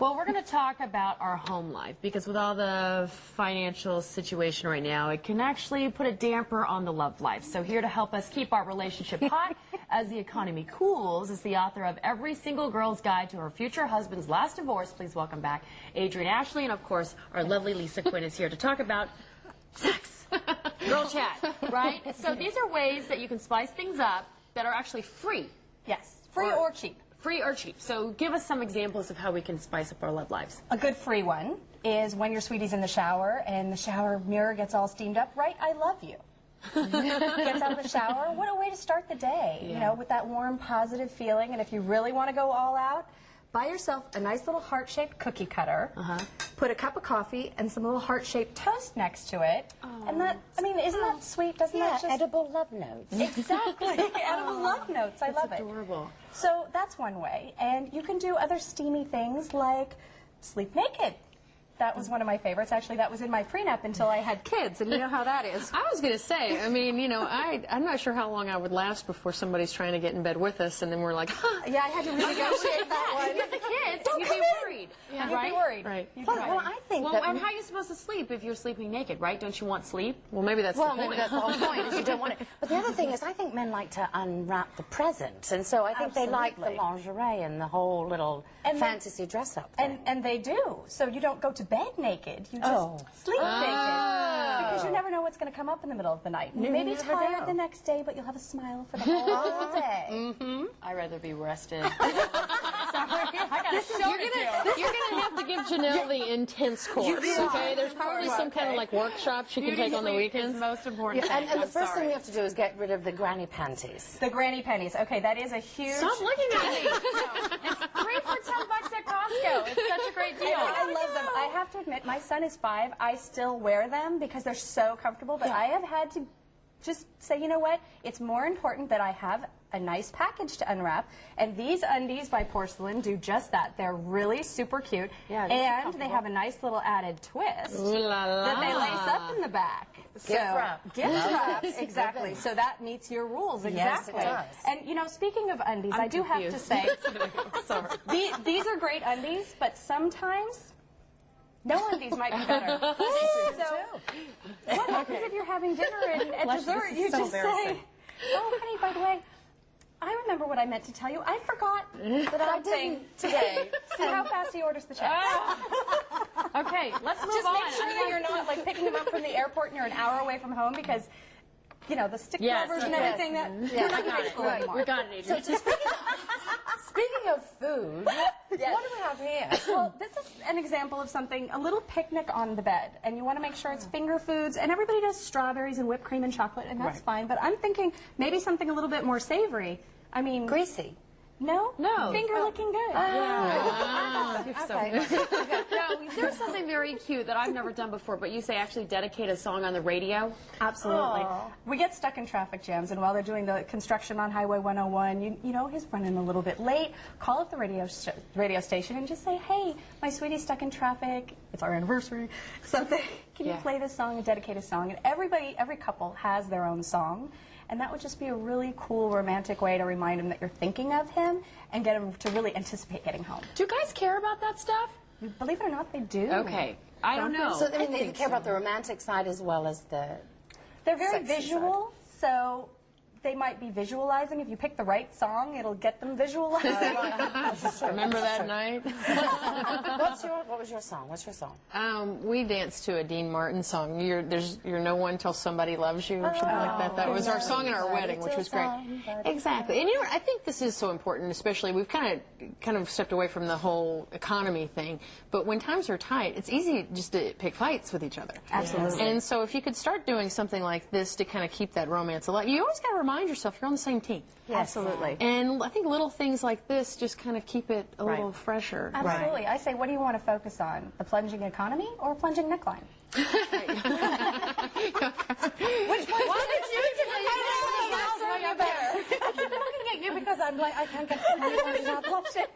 Well, we're going to talk about our home life because with all the financial situation right now, it can actually put a damper on the love life. So here to help us keep our relationship hot as the economy cools is the author of Every Single Girl's Guide to Her Future Husband's Last Divorce. Please welcome back Adryenn Ashley, and of course our lovely Lisa Quinn is here to talk about sex. Girl chat, right? So these are ways that you can spice things up that are actually free. Yes, free or cheap. Free or cheap. So give us some examples of how we can spice up our love lives. A good free one is when your sweetie's in the shower and the shower mirror gets all steamed up. Right, I love you. Gets out of the shower. What a way to start the day, you know, with that warm, positive feeling. And if you really want to go all out, buy yourself a nice little heart-shaped cookie cutter. Put a cup of coffee and some little heart-shaped toast next to it. And that, I mean, isn't that sweet? Doesn't that just... edible love notes. Exactly. Edible love notes. I love it. Adorable. So that's one way. And you can do other steamy things like sleep naked. That was one of my favorites. Actually, that was in my prenup until I had kids, and you know how that is. I was going to say, I mean, you know, I'm not sure how long I would last before somebody's trying to get in bed with us, and then we're like, huh. Yeah, I had to renegotiate that one. You get the kids, you'd be worried. Yeah, you'd be worried. Right. Well, I think Well, that... and how are you supposed to sleep if you're sleeping naked, right? Don't you want sleep? Well, maybe that's the point. maybe that's the whole point, is you don't want it. But the other thing is, I think men like to unwrap the present, and so I think they like the lingerie and the whole little fantasy dress-up thing. And they do. So you don't go to bed naked. You just sleep naked. Because you never know what's going to come up in the middle of the night. You may be tired the next day, but you'll have a smile for the whole day. I'd rather be rested. Sorry, I got a show to do. You're going to have to give Janelle the intense course, okay? There's probably some kind of like workshop she can take on the weekends. Is most important thing. And the first thing you have to do is get rid of the granny panties. The granny pennies. Okay, that is a huge... Stop looking at me. It's 3 for $10 at Costco. It's such a great deal. I love them. I have to admit, my son is 5. I still wear them because they're so comfortable, but I have had to just say, you know what? It's more important that I have a nice package to unwrap, and these undies by Porcelain do just that. They're really super cute, and they have a nice little added twist that they lace up in the back. Gift wrap. Gift wrap, exactly. So that meets your rules, exactly. Yes, it does. And, you know, speaking of undies, I do have to say, these are great undies, but sometimes... no undies might be better. So, what happens if you're having dinner and at dessert you just say, oh, honey, by the way, I remember what I meant to tell you. I forgot that I didn't today. See how fast he orders the check. Okay, let's move Just on. make sure that you're not like picking him up from the airport and you're an hour away from home because, you know, the stick covers and everything that you're not in high school anymore. We got it, Adryenn. Speaking of food, what do we have here? Well, this is an example of something, a little picnic on the bed, and you want to make sure it's finger foods, and everybody does strawberries and whipped cream and chocolate, and that's fine, but I'm thinking maybe something a little bit more savory. I mean... greasy. No? No. Finger looking good. No, there's something very cute that I've never done before, but you say actually dedicate a song on the radio? Absolutely. We get stuck in traffic jams, and while they're doing the construction on Highway 101, you know, he's running a little bit late. Call up the radio station and just say, hey, my sweetie's stuck in traffic. It's our anniversary. Something. Can you play this song and dedicate a song? And every couple has their own song. And that would just be a really cool, romantic way to remind him that you're thinking of him and get him to really anticipate getting home. Do guys care about that stuff? Believe it or not, they do. Okay. I don't know. So, I mean, they care about the romantic side as well as the They're very sexy visual, so they might be visualizing. If you pick the right song, it'll get them visualizing. Remember that night? What was your song? What's your song? We danced to a Dean Martin song. You're no one till somebody loves you, or something like that. That was our song in our wedding, which was great. Exactly. And you know, I think this is so important, especially we've kind of stepped away from the whole economy thing. But when times are tight, it's easy just to pick fights with each other. Absolutely. And so if you could start doing something like this to kind of keep that romance alive, you always got to remind yourself you're on the same team. Yes. Absolutely. And I think little things like this just kind of keep it a little fresher. Absolutely. I say, what do you want to focus on? The plunging economy or plunging neckline? Which one? I keep looking at you because I'm like, I can't get the money out blushing.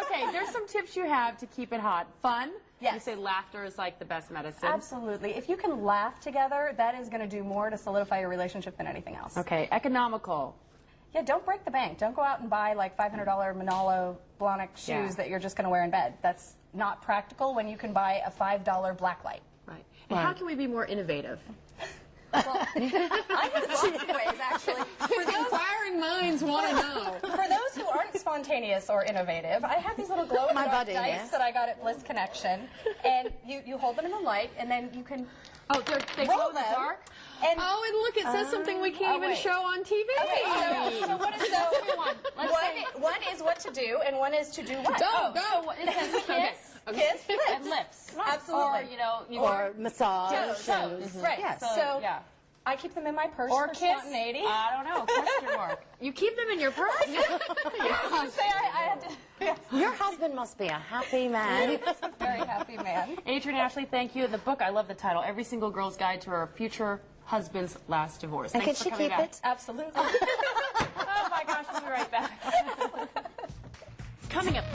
Okay, there's some tips you have to keep it hot. Fun. Yes. You say laughter is like the best medicine. Absolutely. If you can laugh together, that is going to do more to solidify your relationship than anything else. Okay, economical. Yeah, don't break the bank. Don't go out and buy like $500 Manolo Blahnik shoes that you're just going to wear in bed. That's not practical when you can buy a $5 blacklight. Right. And how can we be more innovative? Well, I have lots of ways, actually. For the inquiring minds want to know. For those who aren't spontaneous or innovative, I have these little glow-in-the-dark dice that I got at Bliss Connection. And you hold them in the light, and then you can they glow in the dark? And oh, and look, it says something we can't even show on TV. Okay, so what is one is what to do, and one is to do what? Go. It says kiss, kiss, lips. and lips. Absolutely. Or massage. Toes. Right. Yeah. So I keep them in my purse Or for kiss? spontaneity. I don't know. Question mark. You keep them in your purse? Say I had to. Yes. Your husband must be a happy man. He's a very happy man. Adryenn, Ashley, thank you. The book, I love the title, Every Single Girl's Guide to Her Future Husband's Last Divorce. And Thanks can for she coming keep back. it? Absolutely. Oh my gosh, we'll be right back. Coming up.